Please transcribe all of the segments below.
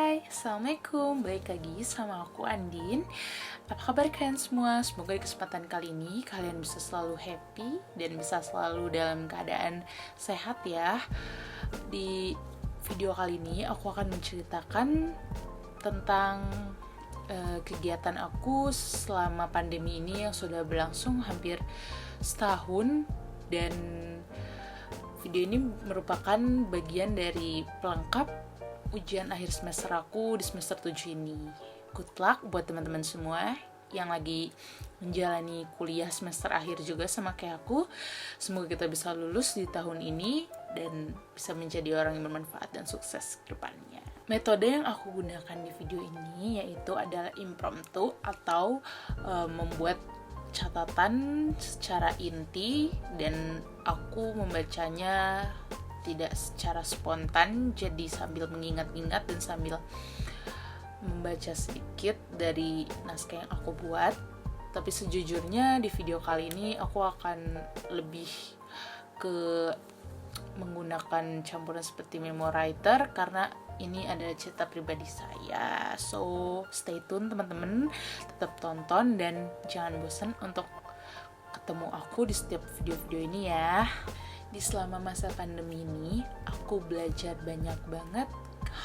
Hai, Assalamualaikum. Balik lagi sama aku Andin. Apa kabar kalian semua? Semoga di kesempatan kali ini kalian bisa selalu happy dan bisa selalu dalam keadaan sehat ya. Di video kali ini aku akan menceritakan tentang kegiatan aku selama pandemi ini yang sudah berlangsung hampir setahun, dan video ini merupakan bagian dari pelengkap ujian akhir semester aku di semester 7 ini. Good luck buat teman-teman semua yang lagi menjalani kuliah semester akhir juga sama kayak aku. Semoga kita bisa lulus di tahun ini dan bisa menjadi orang yang bermanfaat dan sukses ke depannya. Metode yang aku gunakan di video ini yaitu adalah impromptu atau membuat catatan secara inti, dan aku membacanya tidak secara spontan, jadi sambil mengingat-ingat dan sambil membaca sedikit dari naskah yang aku buat. Tapi sejujurnya di video kali ini aku akan lebih ke menggunakan campuran seperti memo writer karena ini adalah cerita pribadi saya. So stay tune teman-teman, tetap tonton dan jangan bosan untuk ketemu aku di setiap video-video ini ya. Di selama masa pandemi ini, aku belajar banyak banget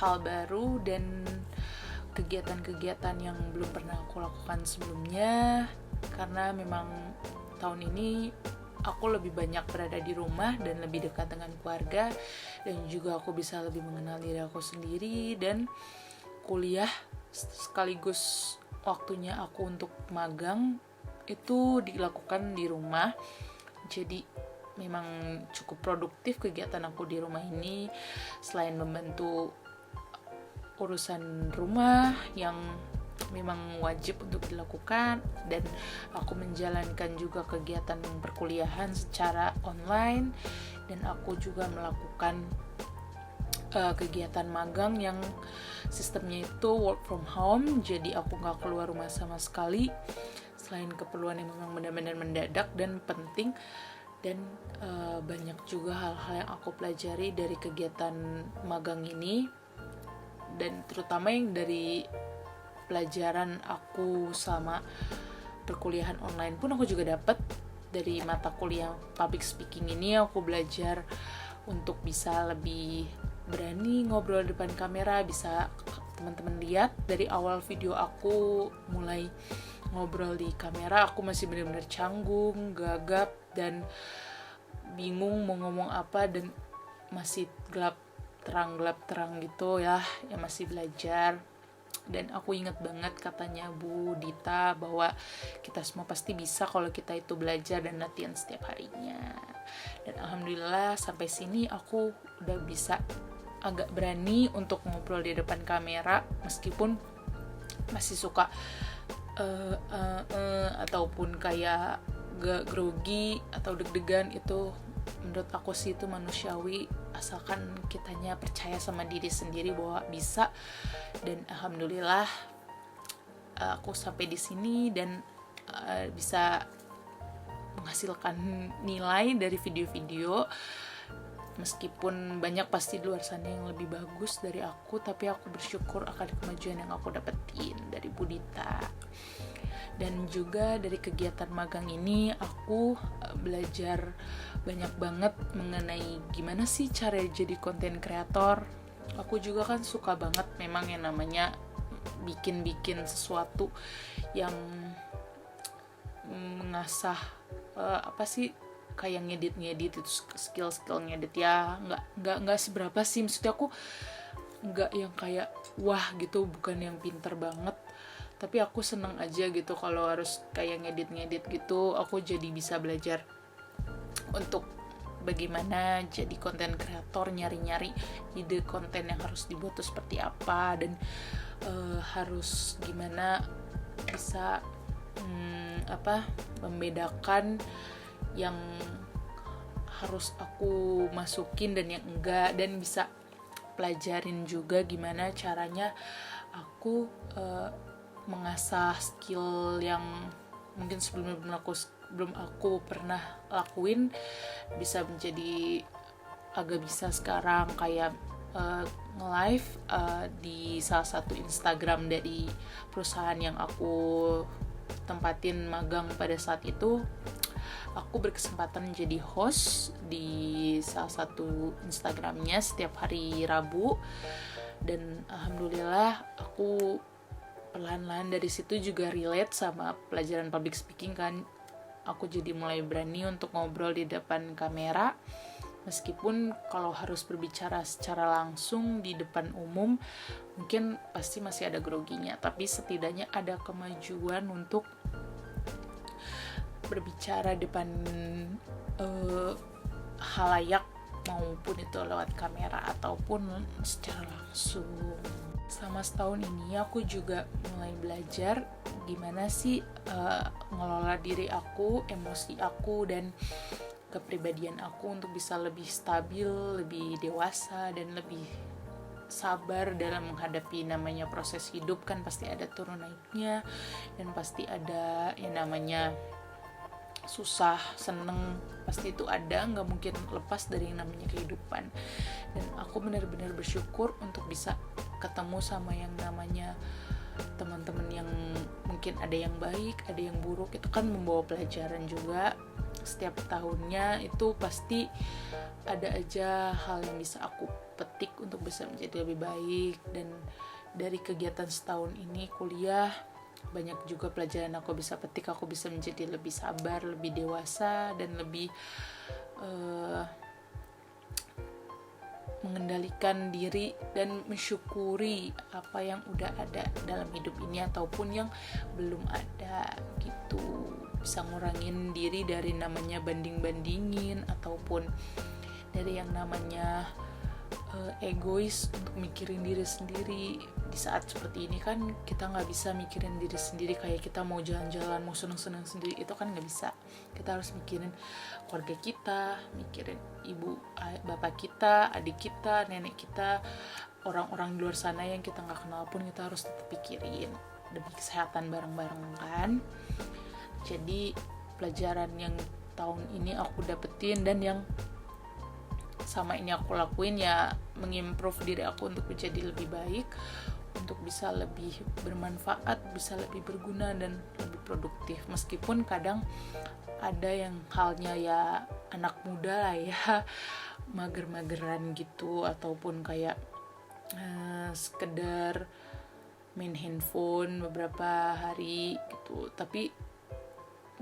hal baru dan kegiatan-kegiatan yang belum pernah aku lakukan sebelumnya. Karena memang tahun ini aku lebih banyak berada di rumah dan lebih dekat dengan keluarga, dan juga aku bisa lebih mengenal diri aku sendiri, dan kuliah sekaligus waktunya aku untuk magang itu dilakukan di rumah. Jadi memang cukup produktif kegiatan aku di rumah ini, selain membantu urusan rumah yang memang wajib untuk dilakukan, dan aku menjalankan juga kegiatan perkuliahan secara online, dan aku juga melakukan kegiatan magang yang sistemnya itu work from home, jadi aku gak keluar rumah sama sekali selain keperluan yang memang benar-benar mendadak dan penting. Dan banyak juga hal-hal yang aku pelajari dari kegiatan magang ini, dan terutama yang dari pelajaran aku selama perkuliahan online pun aku juga dapat. Dari mata kuliah public speaking ini aku belajar untuk bisa lebih berani ngobrol di depan kamera. Bisa teman-teman lihat dari awal video aku mulai ngobrol di kamera, aku masih benar-benar canggung, gagap, dan bingung mau ngomong apa, dan masih gelap terang gitu ya masih belajar. Dan aku ingat banget katanya Bu Dita bahwa kita semua pasti bisa kalau kita itu belajar dan latihan setiap harinya. Dan alhamdulillah sampai sini aku udah bisa agak berani untuk ngobrol di depan kamera, meskipun masih suka ataupun kayak gak grogi atau deg-degan. Itu menurut aku sih itu manusiawi, asalkan kitanya percaya sama diri sendiri bahwa bisa. Dan alhamdulillah aku sampai di sini dan bisa menghasilkan nilai dari video-video. Meskipun banyak pasti di luar sana yang lebih bagus dari aku, tapi aku bersyukur akan kemajuan yang aku dapetin dari Budita. Dan juga dari kegiatan magang ini aku belajar banyak banget mengenai gimana sih cara jadi konten kreator. Aku juga kan suka banget memang yang namanya bikin sesuatu yang mengasah kayak ngedit itu skill ngedit ya, nggak seberapa sih, maksudnya aku nggak yang kayak wah gitu, bukan yang pinter banget, tapi aku seneng aja gitu kalau harus kayak ngedit gitu. Aku jadi bisa belajar untuk bagaimana jadi konten kreator, nyari ide konten yang harus dibuat tuh seperti apa, dan harus gimana bisa membedakan yang harus aku masukin dan yang enggak, dan bisa pelajarin juga gimana caranya aku mengasah skill yang mungkin sebelumnya belum aku pernah lakuin, bisa menjadi agak bisa sekarang, kayak nge-live di salah satu Instagram dari perusahaan yang aku tempatin magang pada saat itu. Aku berkesempatan jadi host di salah satu Instagramnya setiap hari Rabu, dan alhamdulillah aku perlahan-lahan dari situ juga relate sama pelajaran public speaking kan. Aku jadi mulai berani untuk ngobrol di depan kamera, meskipun kalau harus berbicara secara langsung di depan umum mungkin pasti masih ada groginya, tapi setidaknya ada kemajuan untuk berbicara depan halayak, maupun itu lewat kamera ataupun secara langsung. Selama setahun ini aku juga mulai belajar gimana sih ngelola diri aku, emosi aku, dan kepribadian aku untuk bisa lebih stabil, lebih dewasa, dan lebih sabar dalam menghadapi namanya proses hidup. Kan pasti ada turun naiknya, dan pasti ada yang namanya susah, seneng, pasti itu ada, nggak mungkin lepas dari yang namanya kehidupan. Dan aku benar-benar bersyukur untuk bisa ketemu sama yang namanya teman-teman yang mungkin ada yang baik, ada yang buruk. Itu kan membawa pelajaran juga. Setiap tahunnya itu pasti ada aja hal yang bisa aku petik untuk bisa menjadi lebih baik. Dan dari kegiatan setahun ini kuliah, banyak juga pelajaran aku bisa petik. Aku bisa menjadi lebih sabar, lebih dewasa, dan lebih mengendalikan diri dan mensyukuri apa yang udah ada dalam hidup ini ataupun yang belum ada gitu. Bisa ngurangin diri dari namanya banding-bandingin ataupun dari yang namanya egois untuk mikirin diri sendiri. Di saat seperti ini kan kita nggak bisa mikirin diri sendiri, kayak kita mau jalan-jalan, mau seneng-seneng sendiri, itu kan nggak bisa. Kita harus mikirin keluarga kita, mikirin ibu bapak kita, adik kita, nenek kita, orang-orang di luar sana yang kita nggak kenal pun kita harus tetap pikirin demi kesehatan bareng-bareng kan. Jadi pelajaran yang tahun ini aku dapetin dan yang sama ini aku lakuin ya mengimprove diri aku untuk menjadi lebih baik, untuk bisa lebih bermanfaat, bisa lebih berguna dan lebih produktif. Meskipun kadang ada yang halnya ya anak muda lah ya, mager-mageran gitu, ataupun kayak sekedar main handphone beberapa hari gitu. Tapi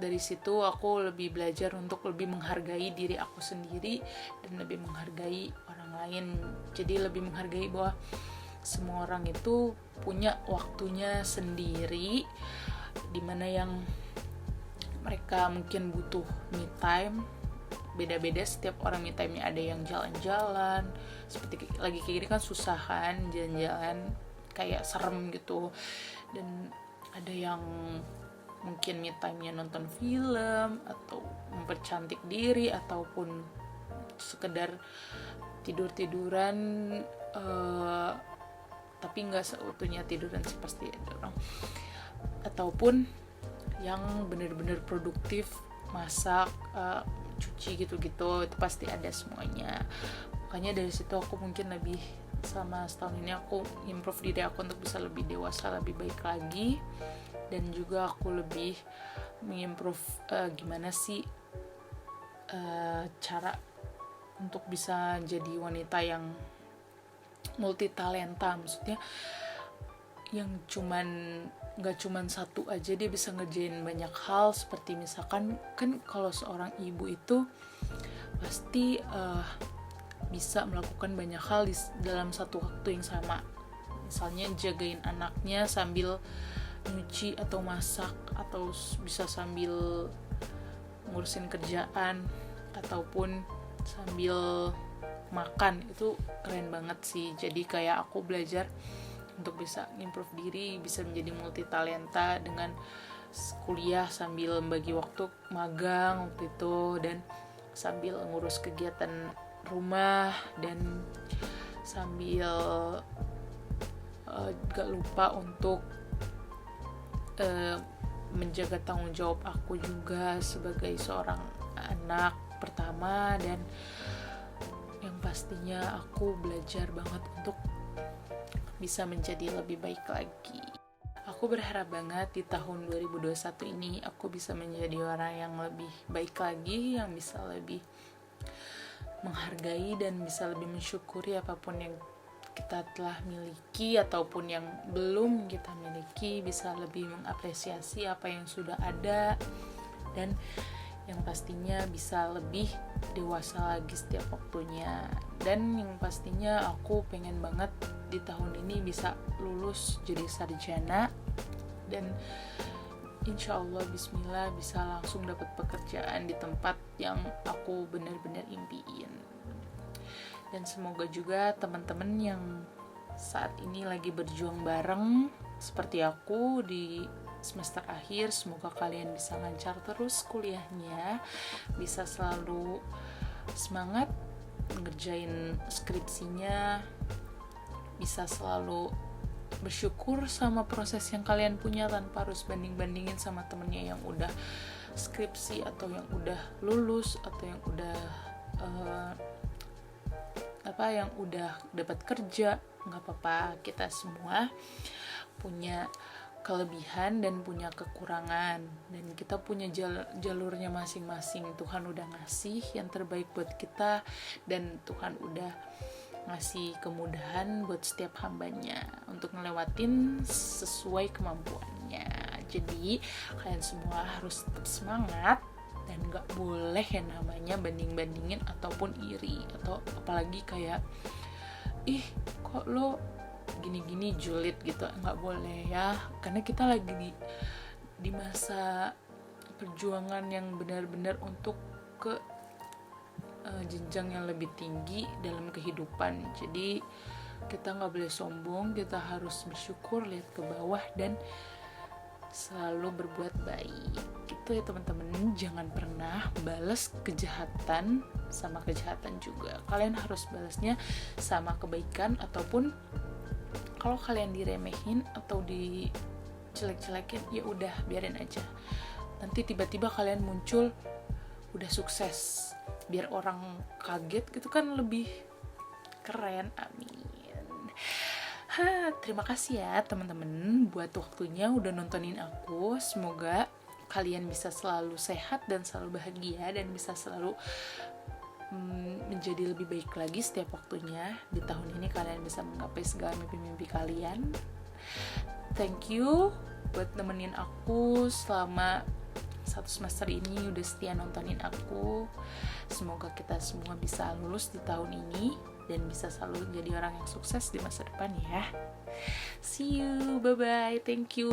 dari situ aku lebih belajar untuk lebih menghargai diri aku sendiri dan lebih menghargai orang lain. Jadi lebih menghargai bahwa semua orang itu punya waktunya sendiri, dimana yang mereka mungkin butuh me time. Beda-beda, setiap orang me time-nya. Ada yang jalan-jalan, seperti lagi kayak gini kan susah kan jalan-jalan, kayak serem gitu. Dan ada yang mungkin me time-nya nonton film atau mempercantik diri ataupun sekedar tidur-tiduran, tapi nggak seutuhnya tiduran sih, pasti ada orang. Ataupun yang benar-benar produktif, masak, cuci gitu-gitu, itu pasti ada semuanya. Makanya dari situ aku mungkin lebih, selama setahun ini aku improve diri aku untuk bisa lebih dewasa, lebih baik lagi. Dan juga aku lebih mengimprove gimana sih cara untuk bisa jadi wanita yang multi talenta. Maksudnya yang nggak cuman satu aja dia bisa ngerjain banyak hal. Seperti misalkan kan kalau seorang ibu itu pasti bisa melakukan banyak hal dalam satu waktu yang sama. Misalnya jagain anaknya sambil nyuci atau masak, atau bisa sambil ngurusin kerjaan ataupun sambil makan. Itu keren banget sih. Jadi kayak aku belajar untuk bisa improve diri, bisa menjadi multi talenta dengan kuliah sambil membagi waktu magang waktu itu, dan sambil ngurus kegiatan rumah, dan sambil gak lupa untuk menjaga tanggung jawab aku juga sebagai seorang anak pertama, dan yang pastinya aku belajar banget untuk bisa menjadi lebih baik lagi. Aku berharap banget di tahun 2021 ini aku bisa menjadi orang yang lebih baik lagi, yang bisa lebih menghargai dan bisa lebih mensyukuri apapun yang kita telah miliki ataupun yang belum kita miliki, bisa lebih mengapresiasi apa yang sudah ada, dan yang pastinya bisa lebih dewasa lagi setiap waktunya. Dan yang pastinya aku pengen banget di tahun ini bisa lulus jadi sarjana, dan insya Allah bismillah bisa langsung dapat pekerjaan di tempat yang aku benar-benar impiin. Dan semoga juga teman-teman yang saat ini lagi berjuang bareng seperti aku di semester akhir, semoga kalian bisa lancar terus kuliahnya, bisa selalu semangat ngerjain skripsinya, bisa selalu bersyukur sama proses yang kalian punya tanpa harus banding-bandingin sama temennya yang udah skripsi atau yang udah lulus atau yang udah yang udah dapat kerja. Nggak apa-apa, kita semua punya kelebihan dan punya kekurangan, dan kita punya jalurnya masing-masing. Tuhan udah ngasih yang terbaik buat kita, dan Tuhan udah ngasih kemudahan buat setiap hambanya untuk ngelewatin sesuai kemampuannya. Jadi kalian semua harus tetap semangat dan gak boleh yang namanya banding-bandingin ataupun iri, atau apalagi kayak ih kok lo gini-gini julid gitu, nggak boleh ya, karena kita lagi di masa perjuangan yang benar-benar untuk ke jenjang yang lebih tinggi dalam kehidupan. Jadi kita nggak boleh sombong, kita harus bersyukur, lihat ke bawah, dan selalu berbuat baik gitu ya teman-teman. Jangan pernah balas kejahatan sama kejahatan juga, kalian harus balasnya sama kebaikan. Ataupun kalau kalian diremehin atau dijelek-jelekin, ya udah biarin aja, nanti tiba-tiba kalian muncul udah sukses, biar orang kaget gitu kan, lebih keren. Amin. Terima kasih ya teman-teman buat waktunya udah nontonin aku. Semoga kalian bisa selalu sehat dan selalu bahagia, dan bisa selalu menjadi lebih baik lagi setiap waktunya. Di tahun ini kalian bisa menggapai segala mimpi-mimpi kalian. Thank you buat nemenin aku selama 1 semester ini, udah setia nontonin aku. Semoga kita semua bisa lulus di tahun ini dan bisa selalu jadi orang yang sukses di masa depan ya. See you, bye bye, thank you.